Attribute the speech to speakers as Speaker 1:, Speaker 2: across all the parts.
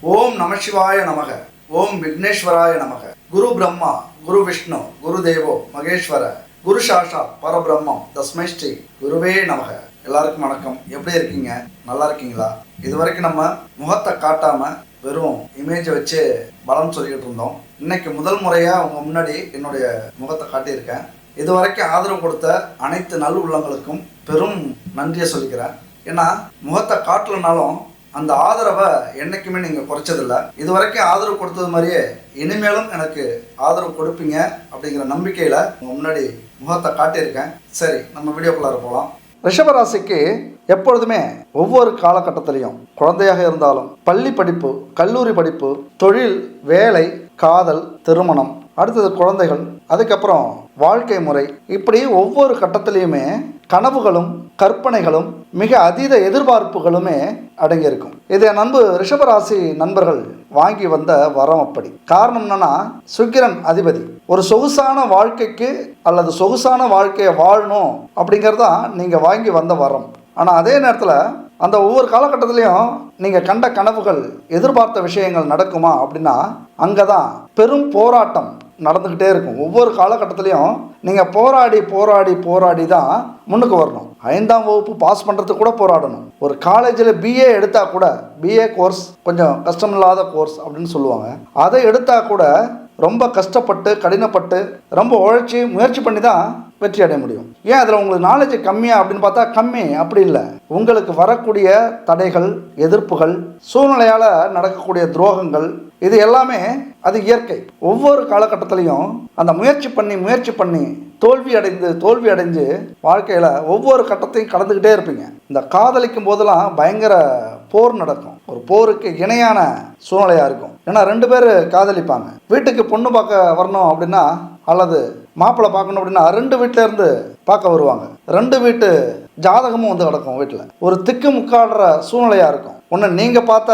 Speaker 1: ஓம் நமசிவாய நமக. ஓம் விக்னேஸ்வராய நமக. குரு பிரம்மா குரு விஷ்ணு குரு தேவோ மகேஸ்வர குரு சாஷா பரபிரம்மம் தஸ்மை ஸ்ரீ குருவே நமக. எல்லாருக்கும் வணக்கம். எப்படி இருக்கீங்க? நல்லா இருக்கீங்களா? இது வரைக்கும் நம்ம முகத்தை காட்டாம வெறும் இமேஜை வச்சு பலம் சொல்லிக்கிட்டு இருந்தோம். இன்னைக்கு முதல் முறையா உங்க முன்னாடி என்னுடைய முகத்தை காட்டியிருக்கேன். இது வரைக்கும் ஆதரவு கொடுத்த அனைத்து நல் உள்ளங்களுக்கும் பெரும் நன்றியை சொல்லிக்கிறேன். ஏன்னா முகத்தை காட்டலனாலும் அந்த ஆதரவை என்னைக்குமே நீங்கள் குறைச்சதில்லை. இது வரைக்கும் ஆதரவு கொடுத்தது மாதிரியே இனிமேலும் எனக்கு ஆதரவு கொடுப்பீங்க அப்படிங்கிற நம்பிக்கையில் உங்கள் முன்னாடி முகத்தை காட்டியிருக்கேன். சரி, நம்ம வீடியோக்குள்ளார போகலாம். ரிஷபராசிக்கு எப்பொழுதுமே ஒவ்வொரு காலகட்டத்திலையும் குழந்தையாக இருந்தாலும் பள்ளி படிப்பு, கல்லூரி படிப்பு, தொழில், வேலை, காதல், திருமணம், அடுத்தது குழந்தைகள், அதுக்கப்புறம் வாழ்க்கை முறை, இப்படி ஒவ்வொரு கட்டத்திலையுமே கனவுகளும் கற்பனைகளும் மிக அதீத எதிர்பார்ப்புகளுமே அடங்கியிருக்கும். இது என் நண்பு ரிஷபராசி நண்பர்கள் வாங்கி வந்த வரம். அப்படி காரணம் என்னன்னா, சுக்கிரன் அதிபதி. ஒரு சொகுசான வாழ்க்கைக்கு அல்லது சொகுசான வாழ்க்கையை வாழணும் அப்படிங்கிறதான் நீங்கள் வாங்கி வந்த வரம். ஆனால் அதே நேரத்தில் அந்த ஒவ்வொரு காலகட்டத்திலையும் நீங்கள் கண்ட கனவுகள், எதிர்பார்த்த விஷயங்கள் நடக்குமா அப்படின்னா அங்கே தான் பெரும் போராட்டம் நடந்துக்கிட்டே இருக்கும். ஒவ்வொரு காலகட்டத்திலையும் நீங்கள் போராடி போராடி போராடி தான் முன்னுக்கு வரணும். 5ஆம் வகுப்பு பாஸ் பண்ணுறதுக்கு கூட போராடணும். ஒரு காலேஜில் பிஏ எடுத்தால் கூட, பிஏ கோர்ஸ் கொஞ்சம் கஷ்டமில்லாத கோர்ஸ் அப்படின்னு சொல்லுவாங்க, அதை எடுத்தால் கூட ரொம்ப கஷ்டப்பட்டு கடினப்பட்டு ரொம்ப உழைச்சி முயற்சி பண்ணி தான் வெற்றி அடைய முடியும். ஏன் அதில் உங்களுக்கு நாலேஜ் கம்மியா அப்படின்னு பார்த்தா கம்மி. அப்படி இல்லை. உங்களுக்கு வரக்கூடிய தடைகள், எதிர்ப்புகள், சூழ்நிலையால் நடக்கக்கூடிய துரோகங்கள், இது எல்லாமே அது இயற்கை. ஒவ்வொரு காலகட்டத்திலையும் அந்த முயற்சி பண்ணி தோல்வி அடைஞ்சு வாழ்க்கையில் ஒவ்வொரு கட்டத்தையும் கடந்துக்கிட்டே இருப்பீங்க. இந்த காதலிக்கும் போதெல்லாம் பயங்கர போர் நடக்கும். ஒரு போருக்கு இணையான சூழ்நிலையாக இருக்கும். ஏன்னா 2 பேர் காதலிப்பாங்க. வீட்டுக்கு பொண்ணு பார்க்க வரணும் அப்படின்னா அல்லது மாப்பிள்ளை பார்க்கணும் அப்படின்னா 2 வீட்டிலேருந்து பார்க்க வருவாங்க. 2 வீட்டு ஜாதகமும் வந்து கிடக்கும் வீட்டில். ஒரு திக்கு முக்காடுற சூழ்நிலையாக இருக்கும். ஒன்று நீங்கள் பார்த்த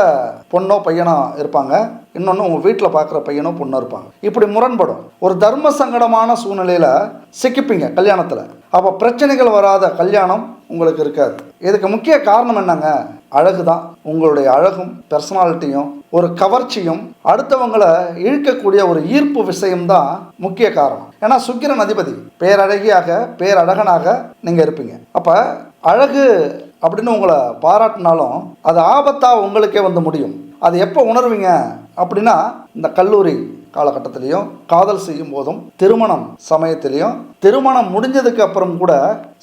Speaker 1: பொண்ணோ பையனோ இருப்பாங்க, இன்னொன்று உங்கள் வீட்டில் பார்க்குற பையனோ பொண்ணோ இருப்பாங்க. இப்படி முரண்படும். ஒரு தர்ம சங்கடமான சூழ்நிலையில் சிக்கிப்பீங்க கல்யாணத்தில். அப்போ பிரச்சனைகள் வராத கல்யாணம் உங்களுக்கு இருக்காது. இதுக்கு முக்கிய காரணம் என்னங்க? அழகு தான். உங்களுடைய அழகும் பர்சனாலிட்டியும் ஒரு கவர்ச்சியும் அடுத்தவங்களை இழுக்கக்கூடிய ஒரு ஈர்ப்பு விஷயம் தான் முக்கிய காரணம். ஏன்னா சுக்கிரன் அதிபதி. பேரழகியாக பேரழகனாக நீங்கள் இருப்பீங்க. அப்போ அழகு அப்படின்னு உங்களை பாராட்டினாலும் அது ஆபத்தாக உங்களுக்கே வந்து முடியும். அது எப்போ உணர்வீங்க அப்படின்னா, இந்த கல்லூரி காலகட்டத்திலையும், காதல் செய்யும் போதும், திருமணம் சமயத்திலையும், திருமணம் முடிஞ்சதுக்கு அப்புறம் கூட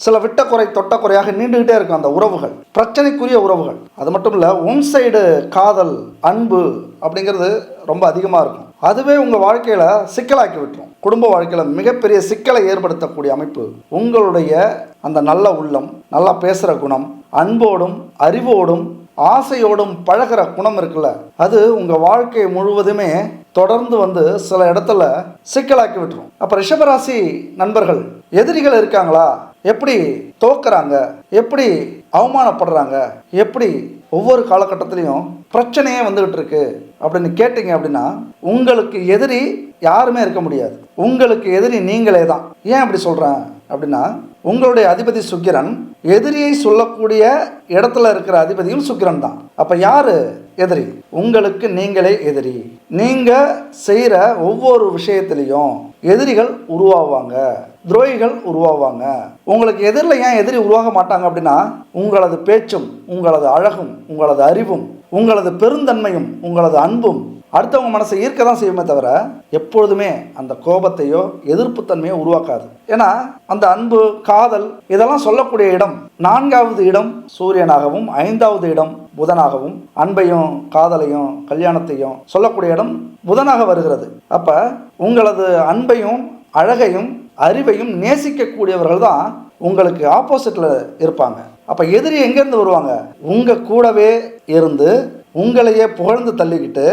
Speaker 1: சில விட்டக்குறை தொட்டக்குறையாக நீண்டுகிட்டே இருக்கும் அந்த உறவுகள், பிரச்சனைக்குரிய உறவுகள். அது மட்டும் இல்லை, ஒன் சைடு காதல், அன்பு அப்படிங்கிறது ரொம்ப அதிகமாக இருக்கும். அதுவே உங்கள் வாழ்க்கையில் சிக்கலாக்கி விட்டுரும். குடும்ப வாழ்க்கையில் மிகப்பெரிய சிக்கலை ஏற்படுத்தக்கூடிய அமைப்பு. உங்களுடைய அந்த நல்ல உள்ளம், நல்லா பேசுகிற குணம், அன்போடும் அறிவோடும் ஆசையோடும் பழகிற குணம் இருக்குல்ல, அது உங்கள் வாழ்க்கை முழுவதுமே தொடர்ந்து வந்து சில இடத்துல சிக்கலாக்கி விட்டுரும். அப்போ ரிஷபராசி நண்பர்கள், எதிரிகள் இருக்காங்களா? எப்படி தோக்குறாங்க? எப்படி அவமானப்படுறாங்க? எப்படி ஒவ்வொரு காலகட்டத்திலையும் பிரச்சனையே வந்துகிட்டு இருக்கு அப்படின்னு கேட்டீங்க அப்படின்னா, உங்களுக்கு எதிரி யாருமே இருக்க முடியாது. உங்களுக்கு எதிரி நீங்களே தான். ஏன் அப்படி சொல்கிறேன் அப்படின்னா, உங்களுடைய அதிபதி சுக்கிரன். எதிரியை சொல்லக்கூடிய இடத்துல இருக்கிற அதிபதியும் சுக்கிரன் தான். அப்போ யாரு எதிரி? உங்களுக்கு நீங்களே எதிரி. நீங்கள் செய்கிற ஒவ்வொரு விஷயத்திலையும் எதிரிகள் உருவாவாங்க, துரோகிகள் உருவாவாங்க. உங்களுக்கு எதிரில் ஏன் எதிரி உருவாக மாட்டாங்க அப்படின்னா, உங்களது பேச்சும், உங்களது அழகும், உங்களது அறிவும், உங்களது பெருந்தன்மையும், உங்களது அன்பும் அடுத்தவங்க மனசை ஈர்க்க தான் செய்யுமே தவிர எப்பொழுதுமே அந்த கோபத்தையோ எதிர்ப்புத்தன்மையோ உருவாக்காது. ஏன்னா அந்த அன்பு, காதல் இதெல்லாம் சொல்லக்கூடிய இடம் 4வது இடம் சூரியனாகவும், 5வது இடம் புதனாகவும், அன்பையும் காதலையும் கல்யாணத்தையும் சொல்லக்கூடிய இடம் புதனாக வருகிறது. அப்போ உங்களது அன்பையும் அழகையும் அறிவையும் நேசிக்கக்கூடியவர்கள் தான் உங்களுக்கு ஆப்போசிட்டில் இருப்பாங்க. அப்போ எதிரி எங்கேருந்து வருவாங்க? உங்கள் கூடவே இருந்து உங்களையே புகழ்ந்து தள்ளிக்கிட்டு,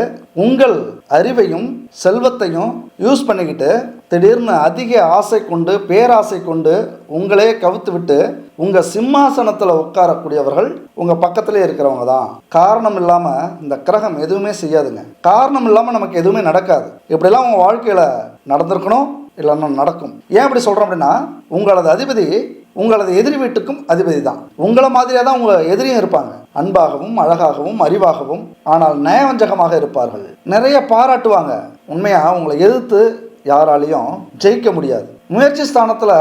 Speaker 1: உங்கள் அறிவையும் செல்வத்தையும் யூஸ் பண்ணிக்கிட்டு, திடீர்னு அதிக ஆசை கொண்டு, பேராசை கொண்டு உங்களே கவுத்து விட்டு உங்கள் சிம்மாசனத்தில் உட்காரக்கூடியவர்கள் உங்கள் பக்கத்திலே இருக்கிறவங்க தான். காரணம் இல்லாமல் இந்த கிரகம் எதுவுமே செய்யாதுங்க. காரணம் இல்லாமல் நமக்கு எதுவுமே நடக்காது. இப்படிலாம் உங்கள் வாழ்க்கையில் நடந்திருக்கணும், இல்லைன்னா நடக்கும். ஏன் இப்படி சொல்கிறோம் அப்படின்னா, உங்களது அதிபதி உங்களது எதிரி வீட்டுக்கும் அதிபதி தான். உங்களை மாதிரியே தான் உங்கள் எதிரியும் இருப்பாங்க. அன்பாகவும் அழகாகவும் அறிவாகவும் ஆனால் நயவஞ்சகமாக இருப்பார்கள். நிறைய பாராட்டுவாங்க. உண்மையாக உங்களை எதிர்த்து யாராலையும் ஜெயிக்க முடியாது. முயற்சி ஸ்தானத்தில்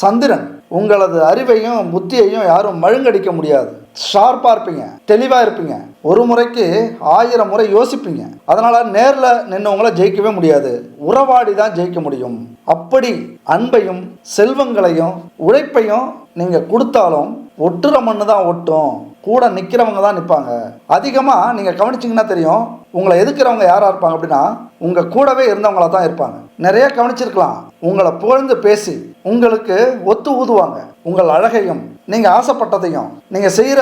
Speaker 1: சந்திரன். உங்களது அறிவையும் புத்தியையும் யாரும் மழுங்கடிக்க முடியாது. ஷார்ப்பாக இருப்பீங்க, தெளிவாக இருப்பீங்க. ஒரு முறைக்கு 1000 முறை யோசிப்பீங்க. அதனால் நேரில் நின்றவங்கள ஜெயிக்கவே முடியாது. உறவாடி தான் ஜெயிக்க முடியும். அப்படி அன்பையும் செல்வங்களையும் உழைப்பையும் நீங்கள் கொடுத்தாலும் ஒட்டுற மண்ணு தான் ஒட்டும். கூட நிற்கிறவங்க தான் நிற்பாங்க. அதிகமாக நீங்கள் கவனிச்சிங்கன்னா தெரியும், உங்களை எதுக்குறவங்க யாராக இருப்பாங்க அப்படின்னா உங்கள் கூடவே இருந்தவங்களா தான் இருப்பாங்க. நிறைய கவனிச்சிருக்கலாம். உங்களை புகழ்ந்து பேசி உங்களுக்கு ஒத்து ஊதுவாங்க. உங்கள் அழகையும் நீங்கள் ஆசைப்பட்டதையும் நீங்கள் செய்கிற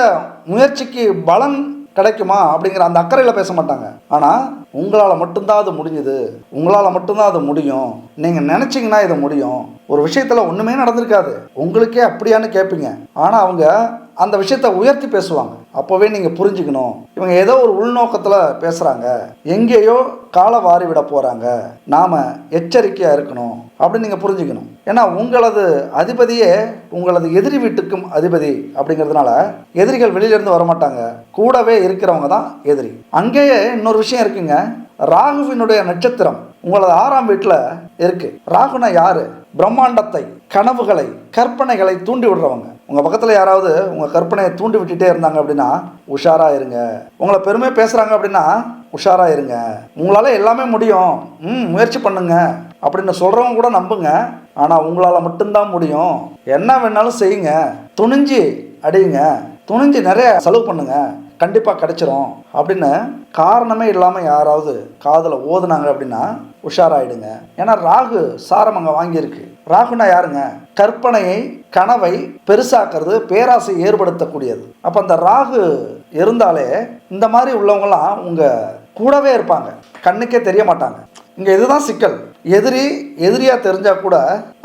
Speaker 1: முயற்சிக்கு பலன் கிடைக்குமா அப்படிங்கிற அந்த அக்கறையில் பேச மாட்டாங்க. ஆனால் உங்களால் மட்டும்தான் அது முடிஞ்சுது, உங்களால் மட்டும்தான் அது முடியும், நீங்கள் நினச்சிங்கன்னா இது முடியும். ஒரு விஷயத்தில் ஒன்றுமே நடந்திருக்காது, உங்களுக்கே அப்படியான்னு கேட்பீங்க. ஆனால் அவங்க அந்த விஷயத்தை உயர்த்தி பேசுவாங்க. அப்போவே நீங்கள் புரிஞ்சுக்கணும், இவங்க ஏதோ ஒரு உள்நோக்கத்தில் பேசுகிறாங்க, எங்கேயோ காலை வாரி விட போகிறாங்க, நாம் எச்சரிக்கையாக இருக்கணும் அப்படின்னு நீங்கள் புரிஞ்சுக்கணும். ஏன்னா உங்களது அதிபதியே உங்களது எதிரி வீட்டுக்கும் அதிபதி அப்படிங்கிறதுனால எதிரிகள் வெளியிலேருந்து வரமாட்டாங்க, கூடவே இருக்கிறவங்க தான் எதிரி. அங்கேயே இன்னொரு விஷயம் இருக்குங்க. ராகுவினுடைய நட்சத்திரம் உங்களது 6ஆம் வீட்டில் இருக்கு. ராகுனா யாரு? பிரம்மாண்டத்தை, கனவுகளை, கற்பனைகளை தூண்டி விடுறவங்க. உங்கள் பக்கத்தில் யாராவது உங்கள் கற்பனையை தூண்டி விட்டுட்டே இருந்தாங்க அப்படின்னா உஷாராக இருங்க. உங்களை பெருமை பேசுகிறாங்க அப்படின்னா உஷாராக இருங்க. உங்களால் எல்லாமே முடியும், முயற்சி பண்ணுங்க அப்படின்னு சொல்கிறவங்க கூட நம்புங்க. ஆனால் உங்களால் மட்டும்தான் முடியும், என்ன வேணாலும் செய்யுங்க, துணிஞ்சு அடியுங்க, துணிஞ்சு நிறைய செலவு பண்ணுங்க, கண்டிப்பாக கிடைச்சிரும் அப்படின்னு காரணமே இல்லாமல் யாராவது காதில் ஓதுனாங்க அப்படின்னா உஷாராயிடுங்க. ஏன்னா ராகு சாரம் அங்கே வாங்கியிருக்கு. ராகுனா யாருங்க? கற்பனையை, கனவை பெருசாக்குறது, பேராசை ஏற்படுத்தக்கூடியது. அப்போ அந்த ராகு இருந்தாலே இந்த மாதிரி உள்ளவங்களாம் உங்கள் கூடவே இருப்பாங்க, கண்ணுக்கே தெரிய மாட்டாங்க. இங்கே இதுதான் சிக்கல். எதிரியாக தெரிஞ்சால் கூட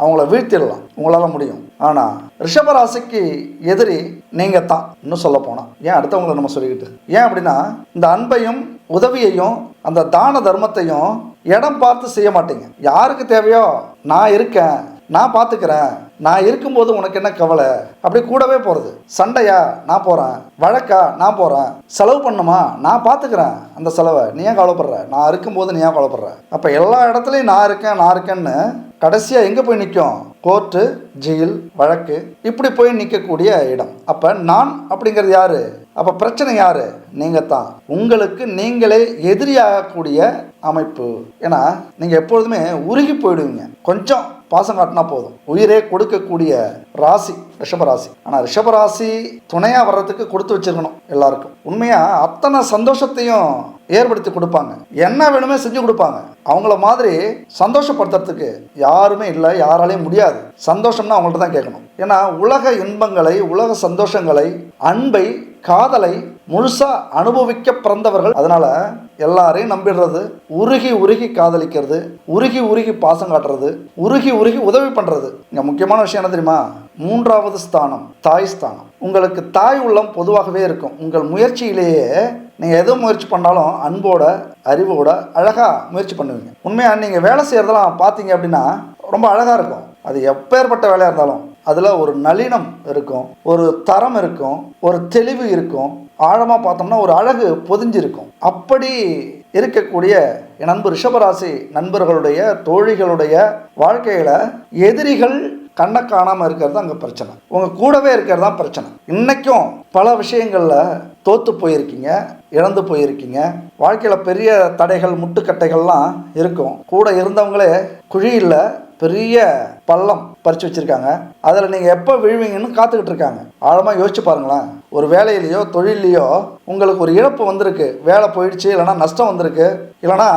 Speaker 1: அவங்கள வீழ்த்திடலாம், உங்களால் முடியும். ஆனால் ரிஷபராசிக்கு எதிரி நீங்கள் தான். இன்னும் சொல்ல போனால் ஏன் அடுத்தவங்களை நம்ம சொல்லிக்கிட்டு ஏன் அப்படின்னா இந்த அன்பையும் உதவியையும் அந்த தான தர்மத்தையும் இடம் பார்த்து செய்ய மாட்டீங்க. யாருக்கு தேவையோ நான் இருக்கேன், நான் பார்த்துக்கிறேன், நான் இருக்கும்போது உனக்கு என்ன கவலை, அப்படி கூடவே போகிறது. சண்டையா நான் போகிறேன், வழக்கா நான் போகிறேன், செலவு பண்ணுமா நான் பார்த்துக்கிறேன், அந்த செலவை நீ ஏன் கவலைப்படுற, நான் இருக்கும்போது நீ ஏன் கவலைப்படுற. அப்போ எல்லா இடத்துலையும் நான் இருக்கேன்னு கடைசியாக எங்கே போய் நிற்கும்? கோர்ட்டு, ஜெயில், வழக்கு, இப்படி போய் நிற்கக்கூடிய இடம். அப்போ நான் அப்படிங்கிறது யாரு? அப்போ பிரச்சனை யாரு? நீங்கள் தான். உங்களுக்கு நீங்களே எதிரியாகக்கூடிய அமைப்பு. ஏன்னா நீங்கள் எப்பொழுதுமே உருகி போயிடுவீங்க. கொஞ்சம் பாசம் காட்டினா போதும், உயிரே கொடுக்கக்கூடிய ராசி ரிஷபராசி. ஆனால் ரிஷபராசி துணையாக வர்றதுக்கு கொடுத்து வச்சிருக்கணும் எல்லாருக்கும். உண்மையாக அத்தனை சந்தோஷத்தையும் ஏற்படுத்தி கொடுப்பாங்க, என்ன வேணுமே செஞ்சு கொடுப்பாங்க. அவங்கள மாதிரி சந்தோஷப்படுத்துறதுக்கு யாருமே இல்லை, யாராலையும் முடியாது. சந்தோஷம்னா அவங்கள்ட்ட தான் கேட்கணும். ஏன்னா உலக இன்பங்களை, உலக சந்தோஷங்களை, அன்பை, காதலை முழுசா அனுபவிக்க பிறந்தவர்கள். அதனால எல்லாரையும் நம்பிடுறது, உருகி உருகி காதலிக்கிறது, உருகி உருகி பாசம் காட்டுறது, உருகி உருகி உதவி பண்றது. இங்க முக்கியமான விஷயம் என்ன தெரியுமா? 3வது ஸ்தானம் தாய் ஸ்தானம். உங்களுக்கு தாய் உள்ளம் பொதுவாகவே இருக்கும். உங்கள் முயற்சியிலேயே நீங்கள் எது முயற்சி பண்ணாலும் அன்போட, அறிவோட அழகாக முயற்சி பண்ணுவீங்க. உண்மையாக நீங்கள் வேலை செய்கிறதெல்லாம் பார்த்தீங்க அப்படின்னா ரொம்ப அழகாக இருக்கும். அது எப்பேற்பட்ட வேலையாக இருந்தாலும் அதில் ஒரு நளினம் இருக்கும், ஒரு தரம் இருக்கும், ஒரு தெளிவு இருக்கும். ஆழமாக பார்த்தோம்னா ஒரு அழகு பொதிஞ்சிருக்கும். அப்படி இருக்கக்கூடிய என் நண்பர் ரிஷபராசி நண்பர்களுடைய, தோழிகளுடைய வாழ்க்கையில் எதிரிகள் கண்ணை காணாமல் இருக்கிறது அங்கே பிரச்சனை. உங்கள் கூடவே இருக்கிறது தான் பிரச்சனை. இன்றைக்கும் பல விஷயங்களில் தோற்று போயிருக்கீங்க, இழந்து போயிருக்கீங்க. வாழ்க்கையில் பெரிய தடைகள், முட்டுக்கட்டைகள்லாம் இருக்கும். கூட இருந்தவங்களே குழியில் பெரிய பள்ளம் பறித்து வச்சுருக்காங்க. அதில் நீங்கள் எப்போ விழுவீங்கன்னு காத்துக்கிட்டு இருக்காங்க. ஆழமாக யோசிச்சு பாருங்களேன். ஒரு வேலையிலையோ தொழிலையோ உங்களுக்கு ஒரு இழப்பு வந்திருக்கு, வேலை போயிடுச்சு, இல்லைனா நஷ்டம் வந்திருக்கு, இல்லைனா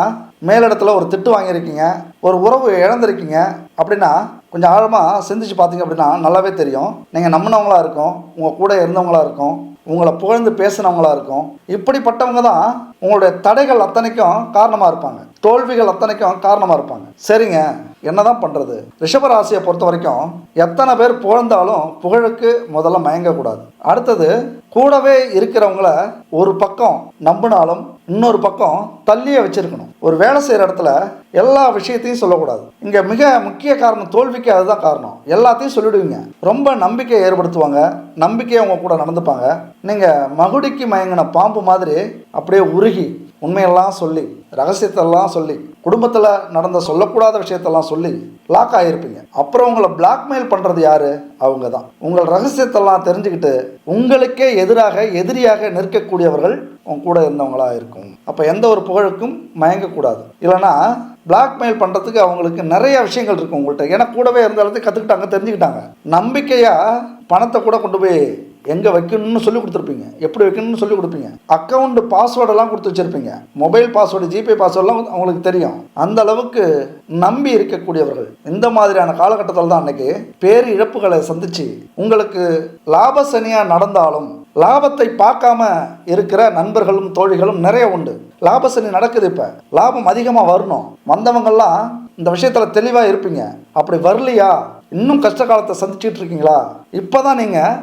Speaker 1: மேலிடத்துல ஒரு திட்டு வாங்கியிருக்கீங்க, ஒரு உறவு இழந்திருக்கீங்க அப்படின்னா கொஞ்சம் ஆழமாக சிந்திச்சு பார்த்தீங்க அப்படின்னா நல்லாவே தெரியும். நீங்கள் நம்பினவங்களா இருக்கும், உங்கள் கூட இருந்தவங்களா இருக்கும், உங்களை புகழ்ந்து பேசினவங்களா இருக்கும். இப்படிப்பட்டவங்க தான் உங்களுடைய தடைகள் அத்தனைக்கும் காரணமாக இருப்பாங்க. தோல்விகள் அத்தனைக்கும் காரணமாக இருப்பாங்க. சரிங்க, என்னதான் பண்ணுறது? ரிஷபராசியை பொறுத்த வரைக்கும் எத்தனை பேர் புகழ்ந்தாலும் புகழுக்கு முதல்ல மயங்கக்கூடாது. அடுத்தது, கூடவே இருக்கிறவங்கள ஒரு பக்கம் நம்பினாலும் இன்னொரு பக்கம் தள்ளியே வச்சிருக்கணும். ஒரு வேலை செய்கிற இடத்துல எல்லா விஷயத்தையும் சொல்லக்கூடாது. இங்கே மிக முக்கிய காரணம் தோல்விக்கு அதுதான் காரணம். எல்லாத்தையும் சொல்லிடுவீங்க. ரொம்ப நம்பிக்கையை ஏற்படுத்துவாங்க, நம்பிக்கையை அவங்க கூட நடந்துப்பாங்க. நீங்கள் மகுடிக்கு மயங்கின பாம்பு மாதிரி அப்படியே உருகி உண்மையெல்லாம் சொல்லி ரகசியத்தெல்லாம் சொல்லி குடும்பத்தில் நடந்த சொல்லக்கூடாத விஷயத்தெல்லாம் சொல்லி லாக் ஆகியிருப்பீங்க. அப்புறம் உங்களை பிளாக்மெயில் பண்ணுறது யார்? அவங்க தான். உங்கள் ரகசியத்தெல்லாம் தெரிஞ்சுக்கிட்டு உங்களுக்கே எதிரியாக நிற்கக்கூடியவர்கள் உங்க கூட இருந்தவங்களா இருக்கும். அப்போ எந்த ஒரு புகழுக்கும் மயங்கக்கூடாது. இல்லைன்னா பிளாக்மெயில் பண்ணுறதுக்கு அவங்களுக்கு நிறைய விஷயங்கள் இருக்கும் உங்கள்கிட்ட. ஏன்னா கூடவே இருந்த இடத்துக்கு கற்றுக்கிட்டாங்க, தெரிஞ்சுக்கிட்டாங்க. நம்பிக்கையாக பணத்தை கூட கொண்டு போய் எங்கே வைக்கணும்னு சொல்லி கொடுத்துருப்பீங்க, எப்படி வைக்கணும்னு சொல்லி கொடுப்பீங்க. அக்கௌண்ட் பாஸ்வேர்டெல்லாம் கொடுத்து வச்சுருப்பீங்க. மொபைல் பாஸ்வேர்டு, ஜிபே பாஸ்வேர்டெலாம் அவங்களுக்கு தெரியும். அந்த அளவுக்கு நம்பி இருக்கக்கூடியவர்கள். இந்த மாதிரியான காலகட்டத்தில் தான் அன்றைக்கி பேர் இழப்புகளை சந்தித்து உங்களுக்கு லாப சனியாக நடந்தாலும் லாபத்தை பார்க்காம இருக்கிற நண்பர்களும் தோழிகளும் நிறைய உண்டு. லாபசனி நடக்குது. இப்போ லாபம் அதிகமாக வரணும். வந்தவங்கெல்லாம் இந்த விஷயத்தில் தெளிவாக இருப்பீங்க. அப்படி வரலையா, இன்னும் கஷ்ட காலத்தை சந்திச்சுட்டு இருக்கீங்களா, இப்போ தான் நீங்கள்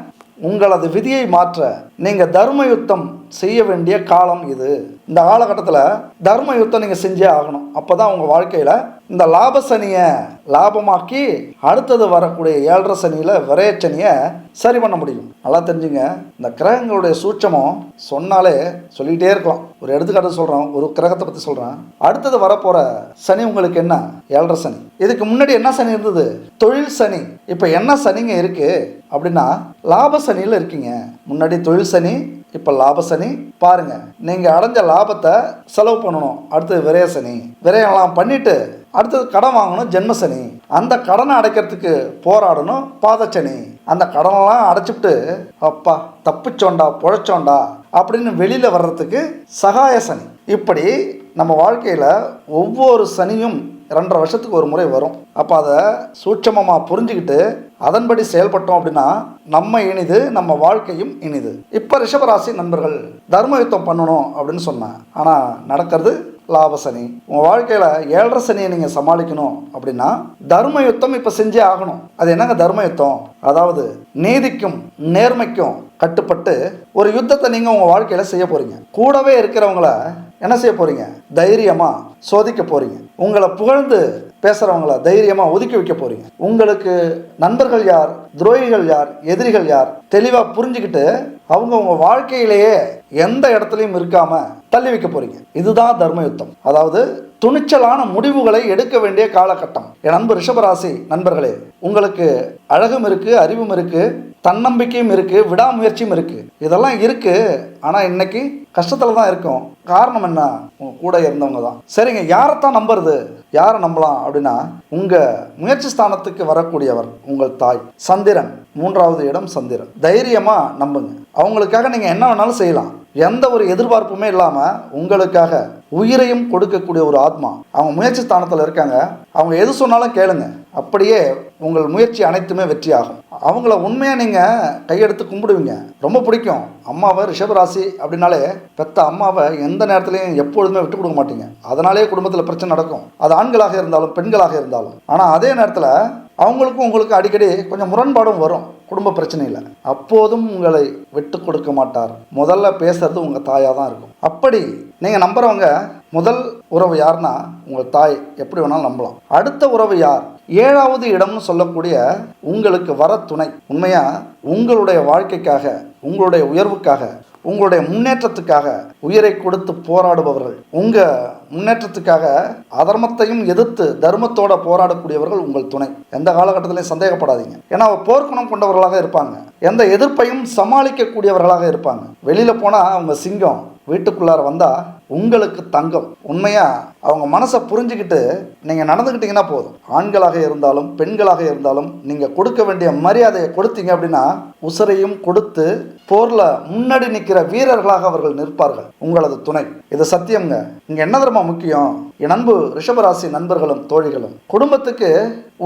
Speaker 1: உங்களது விதியை மாற்ற நீங்கள் தர்ம யுத்தம் செய்ய வேண்டிய காலம் இது. இந்த காலகட்டத்தில் தர்ம யுத்தம் நீங்கள் செஞ்சே ஆகணும். அப்போ தான் உங்கள் வாழ்க்கையில் இந்த லாப சனியை லாபமாக்கி அடுத்தது வரக்கூடிய 7.5 சனியில் விரையச்சனியை சரி பண்ண முடியும். நல்லா தெரிஞ்சுங்க. இந்த கிரகங்களுடைய சூட்சமும் சொன்னாலே சொல்லிகிட்டே இருக்கலாம். ஒரு எடுத்துக்காட்டு சொல்கிறோம், ஒரு கிரகத்தை பற்றி சொல்கிறேன். அடுத்தது வரப்போகிற சனி உங்களுக்கு என்ன? 7.5 சனி. இதுக்கு முன்னாடி என்ன சனி இருந்தது? தொழில் சனி. இப்போ என்ன சனிங்க இருக்குது அப்படின்னா லாப சனியில் இருக்கீங்க. முன்னாடி தொழில் சனி, இப்போ லாப சனி. பாருங்க, நீங்கள் அடைஞ்ச லாபத்தை செலவு பண்ணணும். அடுத்தது விரய சனி. விரயம்லாம் பண்ணிட்டு அடுத்தது கடன் வாங்கணும், ஜென்மசனி. அந்த கடனை அடைக்கிறதுக்கு போராடணும், பாதச்சனி. அந்த கடனெல்லாம் அடைச்சிட்டு அப்பா தப்பிச்சோண்டா பொழைச்சோண்டா அப்படின்னு வெளியில் வர்றதுக்கு சகாய சனி. இப்படி நம்ம வாழ்க்கையில் ஒவ்வொரு சனியும் 2.5 வருஷத்துக்கு ஒரு முறை வரும். அப்போ அதை சூட்சமமாக புரிஞ்சுக்கிட்டு அதன்படி செயல்பட்டோம் அப்படின்னா நம்ம இனிது, நம்ம வாழ்க்கையும் இனிது. இப்போ ரிஷபராசி நண்பர்கள் தர்ம யுத்தம் பண்ணணும் அப்படின்னு சொன்னேன். ஆனால் நடக்கிறது லாபசனி. உங்கள் வாழ்க்கையில் 7.5 சனியை நீங்கள் சமாளிக்கணும் அப்படின்னா தர்ம யுத்தம் இப்போ செஞ்சே ஆகணும். அது என்னங்க தர்ம யுத்தம்? அதாவது நீதிக்கும் நேர்மைக்கும் கட்டுப்பட்டு ஒரு யுத்தத்தை நீங்கள் உங்கள் வாழ்க்கையில் செய்ய போகிறீங்க. கூடவே இருக்கிறவங்கள என்ன செய்ய போகிறீங்க? தைரியமாக சோதிக்க போகிறீங்க. உங்களை புகழ்ந்து பேசுகிறவங்கள தைரியமாக ஒதுக்கி வைக்க போகிறீங்க. உங்களுக்கு நண்பர்கள் யார், துரோகிகள் யார், எதிரிகள் யார் தெளிவாக புரிஞ்சுக்கிட்டு அவங்க உங்கள் வாழ்க்கையிலேயே எந்த இடத்துலையும் இருக்காமல் தள்ளி வைக்க போகிறீங்க. இதுதான் தர்ம யுத்தம். அதாவது துணிச்சலான முடிவுகளை எடுக்க வேண்டிய காலகட்டம். என் அன்பு ரிஷபராசி நண்பர்களே, உங்களுக்கு அழகும் இருக்குது, அறிவும் இருக்குது, தன்னம்பிக்கையும் இருக்குது, விடாமுயற்சியும் இருக்குது. இதெல்லாம் இருக்குது. ஆனால் இன்னைக்கு கஷ்டத்தில் தான் இருக்கும். காரணம் என்ன? உங்கள் கூட இருந்தவங்க தான். சரிங்க, யாரைத்தான் நம்புறது? யாரை நம்பலாம் அப்படின்னா உங்கள் முயற்சி ஸ்தானத்துக்கு வரக்கூடியவர் உங்கள் தாய் சந்திரன். 3வது இடம் சந்திரன். தைரியமாக நம்புங்க. அவங்களுக்காக நீங்கள் என்ன வேணாலும் செய்யலாம். எந்த ஒரு எதிர்பார்ப்புமே இல்லாமல் உங்களுக்காக உயிரையும் கொடுக்கக்கூடிய ஒரு ஆத்மா அவங்க முயற்சி ஸ்தானத்தில் இருக்காங்க. அவங்க எது சொன்னாலும் கேளுங்க. அப்படியே உங்கள் முயற்சி அனைத்துமே வெற்றியாகும். அவங்கள உண்மையாக நீங்கள் கையெடுத்து கும்பிடுவீங்க. ரொம்ப பிடிக்கும். அம்மாவை ரிஷபராசி அப்படின்னாலே பெத்த அம்மாவை எந்த நேரத்துலையும் எப்பொழுதுமே விட்டு கொடுக்க மாட்டீங்க. அதனாலே குடும்பத்தில் பிரச்சனை நடக்கும். அது ஆண்களாக இருந்தாலும் பெண்களாக இருந்தாலும். ஆனால் அதே நேரத்தில் அவங்களுக்கும் உங்களுக்கு அடிக்கடி கொஞ்சம் முரண்பாடும் வரும் குடும்ப பிரச்சனையில். அப்போதும் உங்களை விட்டு கொடுக்க மாட்டார். முதல்ல பேசுறது உங்கள் தாயாக தான் இருக்கும். அப்படி நீங்கள் நம்புறவங்க முதல் உறவு யாருன்னா உங்கள் தாய். எப்படி வேணாலும் நம்பலாம். அடுத்த உறவு யார்? 7வது இடம்னு சொல்லக்கூடிய உங்களுக்கு வர துணை. உண்மையாக உங்களுடைய வாழ்க்கைக்காக, உங்களுடைய உயர்வுக்காக, உங்களுடைய முன்னேற்றத்துக்காக உயிரை கொடுத்து போராடுபவர்கள், உங்கள் முன்னேற்றத்துக்காக அதர்மத்தையும் எதிர்த்து தர்மத்தோட போராடக்கூடியவர்கள் உங்கள் துணை. எந்த காலகட்டத்திலையும் சந்தேகப்படாதீங்க. ஏன்னா போர்க்குணம் கொண்டவர்களாக இருப்பாங்க. எந்த எதிர்ப்பையும் சமாளிக்கக்கூடியவர்களாக இருப்பாங்க. வெளியில் போனால் அவங்க சிங்கம், வீட்டுக்குள்ளார வந்தால் உங்களுக்கு தங்கம். உண்மையாக அவங்க மனசை புரிஞ்சுக்கிட்டு நீங்கள் நடந்துக்கிட்டீங்கன்னா போதும். ஆண்களாக இருந்தாலும் பெண்களாக இருந்தாலும் நீங்கள் கொடுக்க வேண்டிய மரியாதையை கொடுத்தீங்க அப்படின்னா உசுரையும் கொடுத்து போரில் முன்னாடி நிற்கிற வீரர்களாக அவர்கள் நிற்பார்கள் உங்களது துணை. இது சத்தியம்ங்க. இங்கே என்ன தெரியுமா முக்கியம்? என் அன்பு ரிஷபராசி நண்பர்களும் தோழிகளும், குடும்பத்துக்கு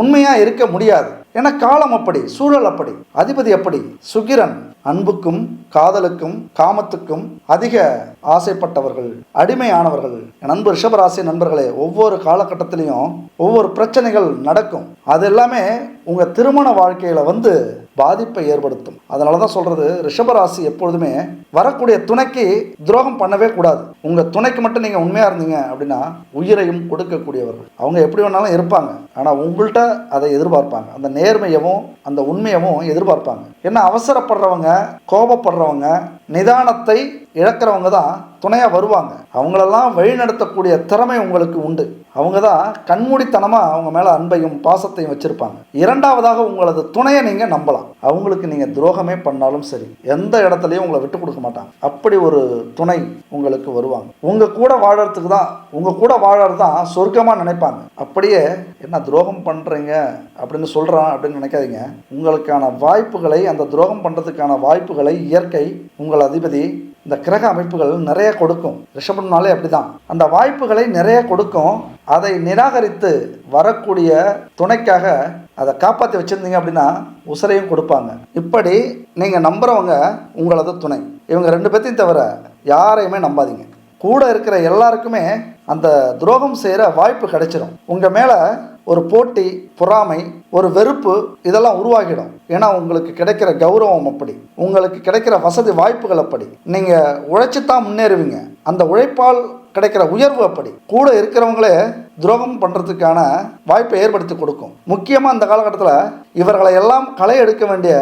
Speaker 1: உண்மையாக இருக்க முடியாது. ஏன்னா காலம் அப்படி, சூழல் அப்படி, அதிபதி அப்படி. சுக்கிரன் அன்புக்கும் காதலுக்கும் காமத்துக்கும் அதிக ஆசைப்பட்டவர்கள், அடிமையானவர்கள். அன்பு ரிஷபராசி நண்பர்களே, ஒவ்வொரு காலகட்டத்திலையும் ஒவ்வொரு பிரச்சனைகள் நடக்கும். அது எல்லாமே உங்கள் திருமண வாழ்க்கையில் பாதிப்பை ஏற்படுத்தும். அதனால தான் சொல்கிறது, ரிஷபராசி எப்பொழுதுமே வரக்கூடிய துணைக்கு துரோகம் பண்ணவே கூடாது. உங்கள் துணைக்கு மட்டும் நீங்கள் உண்மையாக இருந்தீங்க அப்படின்னா உயிரையும் கொடுக்கக்கூடியவர்கள். அவங்க எப்படி வேணாலும் இருப்பாங்க, ஆனால் உங்கள்கிட்ட அதை எதிர்பார்ப்பாங்க. அந்த நேர்மையவும் அந்த உண்மையவும் எதிர்பார்ப்பாங்க. ஏன்னா அவசரப்படுறவங்க, கோபப்படுறவங்க, நிதானத்தை இழக்கிறவங்க தான் துணையாக வருவாங்க. அவங்களெல்லாம் வழிநடத்தக்கூடிய திறமை உங்களுக்கு உண்டு. அவங்க தான் கண்மூடித்தனமாக அவங்க மேலே அன்பையும் பாசத்தையும் வச்சுருப்பாங்க. இரண்டாவதாக, உங்களது துணையை நீங்கள் நம்பலாம். அவங்களுக்கு நீங்கள் துரோகமே பண்ணாலும் சரி, எந்த இடத்துலையும் உங்களை விட்டு கொடுக்க மாட்டாங்க. அப்படி ஒரு துணை உங்களுக்கு வருவாங்க. உங்கள் கூட வாழறதுக்கு தான், உங்கள் கூட வாழறது தான் சொர்க்கமாக நினைப்பாங்க. அப்படியே என்ன துரோகம் பண்ணுறீங்க அப்படின்னு சொல்கிறான் அப்படின்னு நினைக்காதீங்க. உங்களுக்கான வாய்ப்புகளை, அந்த துரோகம் பண்ணுறதுக்கான வாய்ப்புகளை இயற்கை, உங்கள் அதிபதி, இந்த கிரக அமைப்புகள் நிறைய கொடுக்கும். ரிஷபம்னாலே அப்படிதான், அந்த வாய்ப்புகளை நிறைய கொடுக்கும். அதை நிராகரித்து வரக்கூடிய துணைக்காக அதை காப்பாற்றி வச்சுருந்தீங்க அப்படின்னா உசரையும் கொடுப்பாங்க. இப்படி நீங்கள் நம்புகிறவங்க உங்களது துணை. இவங்க 2 பேர்த்தையும் தவிர யாரையுமே நம்பாதீங்க. கூட இருக்கிற எல்லாருக்குமே அந்த துரோகம் செய்கிற வாய்ப்பு கிடைச்சிடும். உங்கள் மேலே ஒரு போட்டி, பொறாமை, ஒரு வெறுப்பு இதெல்லாம் உருவாகிடும். ஏன்னா உங்களுக்கு கிடைக்கிற கௌரவம் அப்படி, உங்களுக்கு கிடைக்கிற வசதி வாய்ப்புகள் அப்படி, நீங்கள் உழைச்சி தான் முன்னேறுவீங்க. அந்த உழைப்பால் கிடைக்கிற உயர்வு அப்படி. கூட இருக்கிறவங்களே துரோகம் பண்ணுறதுக்கான வாய்ப்பை ஏற்படுத்தி கொடுக்கும். முக்கியமாக அந்த காலகட்டத்தில் இவர்களை எல்லாம் களை எடுக்க வேண்டிய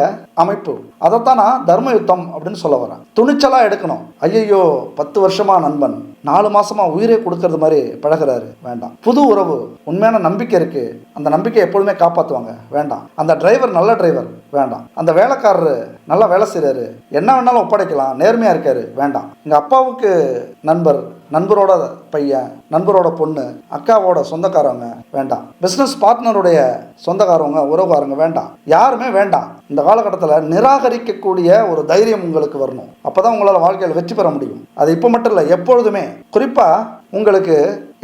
Speaker 1: அமைப்பு. அதைத்தான் நான் தர்ம யுத்தம் அப்படின்னு சொல்ல வரேன். துணிச்சலாக எடுக்கணும். ஐயோ 10 வருஷமாக நண்பன் 4 மாதமாக உயிரே கொடுக்கறது மாதிரி பழகிறாரு, வேண்டாம். புது உறவு, உண்மையான நம்பிக்கை இருக்குது, அந்த நம்பிக்கையை எப்பொழுதுமே காப்பாற்றுவாங்க, வேண்டாம். அந்த டிரைவர் நல்ல டிரைவர், வேண்டாம். அந்த வேலைக்காரரு நல்லா வேலை செய்கிறாரு, என்ன வேணாலும் ஒப்படைக்கலாம், நேர்மையாக இருக்காரு, வேண்டாம். எங்கள் அப்பாவுக்கு நண்பர், நண்பரோட பையன், நண்பரோட பொண்ணு, அக்காவோட சொந்தக்காரவங்க, வேண்டாம். பிஸ்னஸ் பார்ட்னருடைய சொந்தக்காரவங்க, உறவுக்காரங்க, வேண்டாம். யாருமே வேண்டாம். இந்த காலகட்டத்தில் நிராகரிக்கக்கூடிய ஒரு தைரியம் உங்களுக்கு வரணும். அப்போ தான் உங்களால் வாழ்க்கையில் வெற்றி பெற முடியும். அது இப்போ மட்டும் இல்லை, எப்பொழுதுமே. குறிப்பாக உங்களுக்கு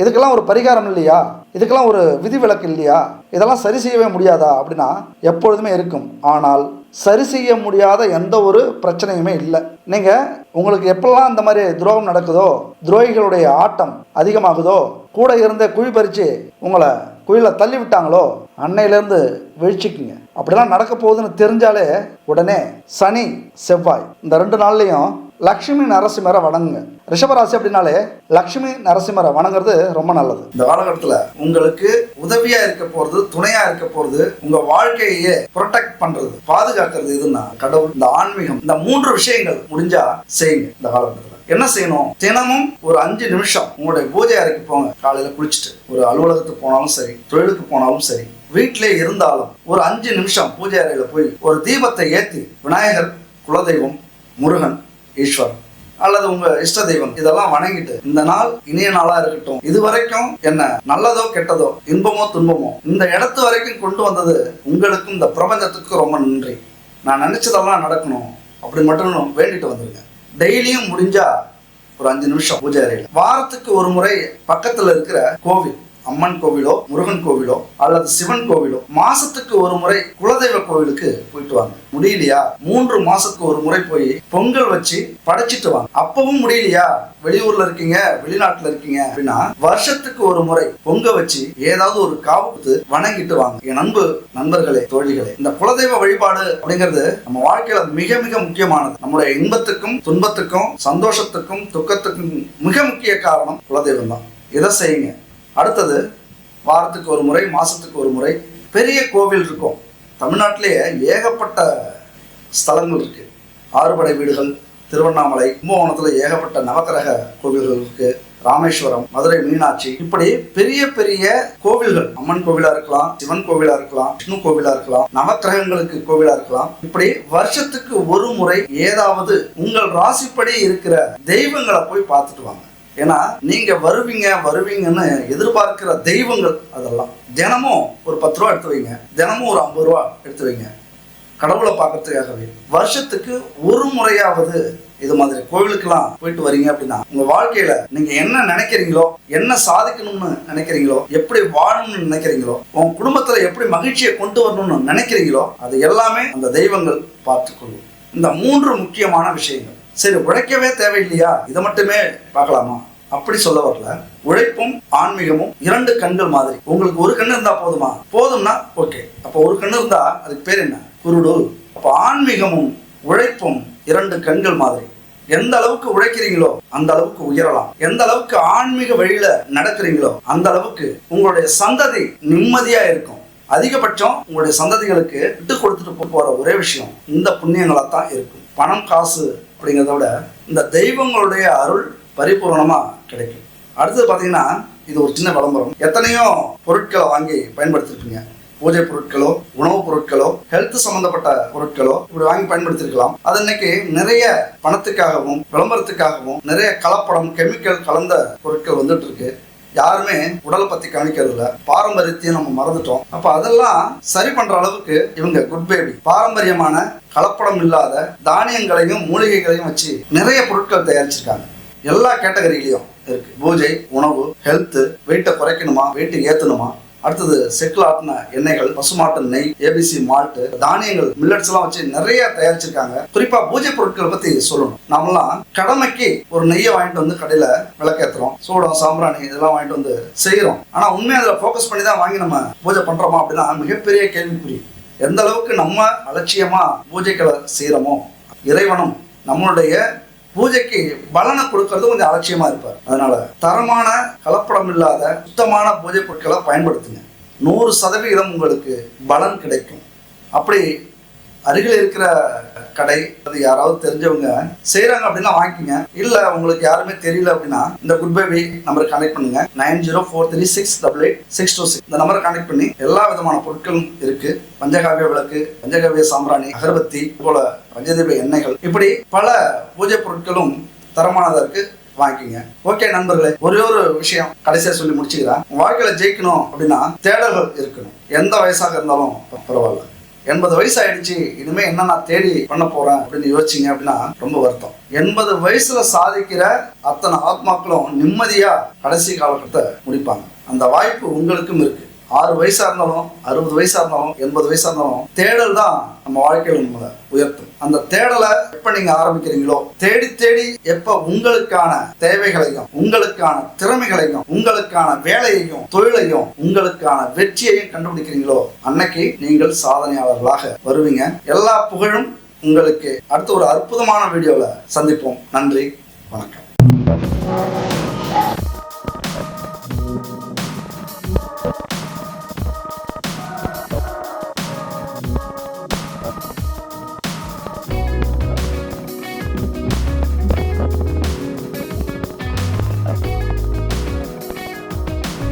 Speaker 1: இதுக்கெல்லாம் ஒரு பரிகாரம் இல்லையா, இதுக்கெல்லாம் ஒரு விதிவிலக்கு இல்லையா, இதெல்லாம் சரி செய்யவே முடியாதா அப்படின்னா எப்பொழுதுமே இருக்கும். ஆனால் சரி செய்ய முடியாத எந்த ஒரு பிரச்சனையுமே இல்லை. நீங்கள் உங்களுக்கு எப்பெல்லாம் அந்த மாதிரி துரோகம் நடக்குதோ, துரோகிகளுடைய ஆட்டம் அதிகமாகுதோ, கூட இருந்த குழி பறித்து உங்களை குழியில் தள்ளி விட்டாங்களோ, அன்னையிலேருந்து வீழ்ச்சிக்குங்க. அப்படிலாம் நடக்க போகுதுன்னு தெரிஞ்சாலே உடனே சனி செவ்வாய் இந்த 2 நாள்லையும் லக்ஷ்மி நரசிம்மரை வணங்குங்க. ரிஷபராசி அப்படின்னாலே லக்ஷ்மி நரசிம்மரை வணங்குறது ரொம்ப நல்லது. இந்த காலகட்டத்தில் உங்களுக்கு உதவியா இருக்க போறது, துணையா இருக்க போறது, உங்க வாழ்க்கையே ப்ரொடெக்ட் பண்றது, பாதுகாக்கிறது எதுன்னா கடவுள், இந்த ஆன்மீகம். இந்த 3 விஷயங்கள் முடிஞ்சா செய்யுங்க. இந்த காலகட்டத்தில் என்ன செய்யணும்? தினமும் ஒரு 5 நிமிஷம் உங்களுடைய பூஜை அறைக்கு போங்க. காலையில குளிச்சுட்டு ஒரு அலுவலகத்துக்கு போனாலும் சரி, தொழிலுக்கு போனாலும் சரி, வீட்டிலே இருந்தாலும் ஒரு 5 நிமிஷம் பூஜை அறையில போய் ஒரு தீபத்தை ஏற்றி விநாயகர், குலதெய்வம், முருகன், ஈஸ்வரன் அல்லது உங்க இஷ்ட தெய்வம் இதெல்லாம் வணங்கிட்டு, இந்த நாள் இனிய நாளா இருக்கட்டும், இது வரைக்கும் என்ன நல்லதோ கெட்டதோ, இன்பமோ துன்பமோ, இந்த இடத்து வரைக்கும் கொண்டு வந்தது உங்களுக்கும் இந்த பிரபஞ்சத்துக்கும் ரொம்ப நன்றி, நான் நினைச்சதெல்லாம் நடக்கணும் அப்படி மட்டும் வேண்டிட்டு வந்துருங்க. டெய்லியும் முடிஞ்சா ஒரு 5 நிமிஷம் பூஜை அறையில். வாரத்துக்கு ஒரு முறை பக்கத்துல இருக்கிற கோவில், அம்மன் கோவிலோ, முருகன் கோவிலோ அல்லது சிவன் கோவிலோ, மாசத்துக்கு ஒரு முறை குலதெய்வ கோவிலுக்கு போயிட்டு வாங்க. முடியலையா 3 மாசத்துக்கு ஒரு முறை போய் பொங்கல் வச்சு படைச்சிட்டு வாங்க. அப்பவும் முடியலையா, வெளியூர்ல இருக்கீங்க, வெளிநாட்டுல இருக்கீங்க அப்படின்னா வருஷத்துக்கு ஒரு முறை பொங்க வச்சு ஏதாவது ஒரு காவுக்கு வணங்கிட்டு வாங்க. என் நண்பர்களே, தோழிகளே, இந்த குலதெய்வ வழிபாடு அப்படிங்கிறது நம்ம வாழ்க்கையில மிக மிக முக்கியமானது. நம்முடைய இன்பத்துக்கும் துன்பத்துக்கும் சந்தோஷத்துக்கும் துக்கத்துக்கும் மிக முக்கிய காரணம் குலதெய்வம் தான். இதை செய்யுங்க. அடுத்தது, வாரத்துக்கு ஒரு முறை, மாசத்துக்கு ஒரு முறை பெரிய கோவில் இருக்கும். தமிழ்நாட்டிலேயே ஏகப்பட்ட ஸ்தலங்கள் இருக்கு. 6 படை வீடுகள், திருவண்ணாமலை, கும்பகோணத்தில் ஏகப்பட்ட நவக்கிரக கோவில்கள் இருக்கு. ராமேஸ்வரம், மதுரை மீனாட்சி, இப்படி பெரிய பெரிய கோவில்கள், அம்மன் கோவிலா இருக்கலாம், சிவன் கோவிலா இருக்கலாம், விஷ்ணு கோவிலா இருக்கலாம், நவக்கிரகங்களுக்கு கோவிலா இருக்கலாம். இப்படி வருஷத்துக்கு ஒரு முறை ஏதாவது உங்கள் ராசிப்படி இருக்கிற தெய்வங்களை போய் பார்த்துட்டு வாங்க. ஏன்னா நீங்க வருவீங்கன்னு எதிர்பார்க்கிற தெய்வங்கள் அதெல்லாம். தினமும் ஒரு 10 ரூபா எடுத்து வைங்க, தினமும் ஒரு 50 ரூபா எடுத்து வைங்க. கடவுளை பார்க்கறதுக்காகவே வருஷத்துக்கு ஒரு முறையாவது இது மாதிரி கோவிலுக்கெல்லாம் போயிட்டு வரீங்க அப்படின்னா உங்க வாழ்க்கையில நீங்க என்ன நினைக்கிறீங்களோ, என்ன சாதிக்கணும்னு நினைக்கிறீங்களோ, எப்படி வாழணும்னு நினைக்கிறீங்களோ, உங்க குடும்பத்துல எப்படி மகிழ்ச்சியை கொண்டு வரணும்னு நினைக்கிறீங்களோ அது எல்லாமே அந்த தெய்வங்கள் பார்த்துக்கொள்ளும். இந்த 3 முக்கியமான விஷயங்கள். சரி, உழைக்கவே தேவையில்லையா, இதை மட்டுமே பார்க்கலாமா? அப்படி சொல்ல வரல. உழைப்பும் ஆன்மீகமும் 2 கண்கள் மாதிரி. உங்களுக்கு ஒரு கண்ணு இருந்தா போதும்னா ஓகே. அப்போ ஒரு கண்ணு இருந்தா அதுக்கு பேர் என்ன? குருடு. அப்போ ஆன்மீகமும் உழைப்பும் 2 கண்கள் மாதிரி. எந்த அளவுக்கு உழைக்கிறீங்களோ அந்த அளவுக்கு உயரலாம். எந்த அளவுக்கு ஆன்மீக வழியில நடக்கிறீங்களோ அந்த அளவுக்கு உங்களுடைய சந்ததி நிம்மதியா இருக்கும். அதிகபட்சம் உங்களுடைய சந்ததிகளுக்கு விட்டு கொடுத்துட்டு போற ஒரே விஷயம் இந்த புண்ணியங்களா தான் இருக்கும். பணம் காசு அப்படிங்கிறத விட இந்த தெய்வங்களுடைய அருள் பரிபூர்ணமா கிடைக்கும். அடுத்தது பாத்தீங்கன்னா, இது ஒரு சின்ன விளம்பரம். எத்தனையோ பொருட்களை வாங்கி பயன்படுத்திருப்பீங்க. பூஜை பொருட்களோ, உணவுப் பொருட்களோ, ஹெல்த் சம்பந்தப்பட்ட பொருட்களோ இப்படி வாங்கி பயன்படுத்திருக்கலாம். அது இன்னைக்கு நிறைய பணத்துக்காகவும் விளம்பரத்துக்காகவும் நிறைய கலப்படம், கெமிக்கல் கலந்த பொருட்கள் வந்துட்டு இருக்கு. யாருமே உடலை பத்தி கவனிக்கிறது இல்ல. பாரம்பரியத்தையும் நம்ம மறந்துட்டோம். அப்ப அதெல்லாம் சரி பண்ற அளவுக்கு இவங்க குட் பேபி பாரம்பரியமான கலப்படம் இல்லாத தானியங்களையும் மூலிகைகளையும் வச்சு நிறைய பொருட்கள் தயாரிச்சிருக்காங்க. எல்லா கேட்டகரியிலையும் இருக்கு. பூஜை, உணவு, ஹெல்த், வெயிட்டை குறைக்கணுமா, வெயிட்டை ஏத்தணுமா, அடுத்தது செக்கில் ஆட்டின எண்ணெய்கள், பசுமாட்டு நெய், ஏபிசி மால்ட், தானியங்கள், மில்லட்ஸ் எல்லாம் வச்சு நிறைய தயாரிச்சிருக்காங்க. குறிப்பா பூஜை பொருட்களை பத்தி சொல்லணும். நாமெல்லாம் கடமைக்கு ஒரு நெய்யை வாங்கிட்டு வந்து கடையில விளக்கேற்றுறோம், சூடம், சாம்பிராணி இதெல்லாம் வாங்கிட்டு வந்து செய்யறோம். ஆனா உண்மையை அதில் ஃபோக்கஸ் பண்ணி தான் வாங்கி நம்ம பூஜை பண்றோமா அப்படின்னா மிகப்பெரிய கேள்விக்குறி. எந்த அளவுக்கு நம்ம அலட்சியமா பூஜைகளை செய்யறோமோ இறைவனும் நம்மளுடைய பூஜைக்கு பலனை கொடுக்கறது கொஞ்சம் அலட்சியமா இருப்பார். அதனால தரமான கலப்படம் இல்லாத சுத்தமான பூஜை பொருட்களை பயன்படுத்துங்க. 100% உங்களுக்கு பலன் கிடைக்கும். அப்படி அருகில் இருக்கிற கடை அது யாராவது தெரிஞ்சவங்க செய்யறாங்க அப்படின்னா வாங்கிக்கோங்க. இல்ல உங்களுக்கு யாருமே தெரியல அப்படின்னா இந்த குட் பேபி நம்பருக்கு கனெக்ட் பண்ணுங்க. 9043688626 இந்த நம்பரை கனெக்ட் பண்ணி எல்லா விதமான பொருட்களும் இருக்கு. பஞ்சகாவிய விளக்கு, பஞ்சகாவிய சாம்பிராணி, அகர்பத்தி போல பஞ்சதீப எண்ணெய்கள், இப்படி பல பூஜை பொருட்களும் தரமானதா இருக்கு. வாங்கிக்கோங்க. ஓகே நண்பர்களே, ஒரே ஒரு விஷயம் கடைசியா சொல்லி முடிச்சுக்கிறேன். வாழ்க்கையில ஜெயிக்கணும் அப்படின்னா தேடல்கள் இருக்கணும். எந்த வயசாக இருந்தாலும் பரவாயில்ல. 80 வயசு ஆயிடுச்சு, இனிமே என்ன நான் தேடி பண்ண போறேன் அப்படின்னு யோசிச்சிங்க அப்படின்னா ரொம்ப வருத்தம். 80 வயசுல சாதிக்கிற அத்தனை ஆத்மாக்களும் நிம்மதியா கடைசி காலகட்டத்தை முடிப்பாங்க. அந்த வாய்ப்பு உங்களுக்கும் இருக்கு. 6 வயசா இருந்தாலும், 60 வயசா இருந்தாலும், 80 வயசா இருந்தாலும் தேடல் தான் நம்ம வாழ்க்கையில நம்மளை உயர்த்தும். அந்த தேடலை எப்ப நீங்க ஆரம்பிக்கிறீங்களோ, தேடி தேடி எப்ப உங்களுக்கான தேவைகளையும், உங்களுக்கான திறமைகளையும், உங்களுக்கான வேலையையும், தொழிலையும், உங்களுக்கான வெற்றியையும் கண்டுபிடிக்கிறீங்களோ அன்னைக்கு நீங்கள் சாதனையாளர்களாக வருவீங்க. எல்லா புகழும் உங்களுக்கு. அடுத்த ஒரு அற்புதமான வீடியோல சந்திப்போம். நன்றி, வணக்கம்.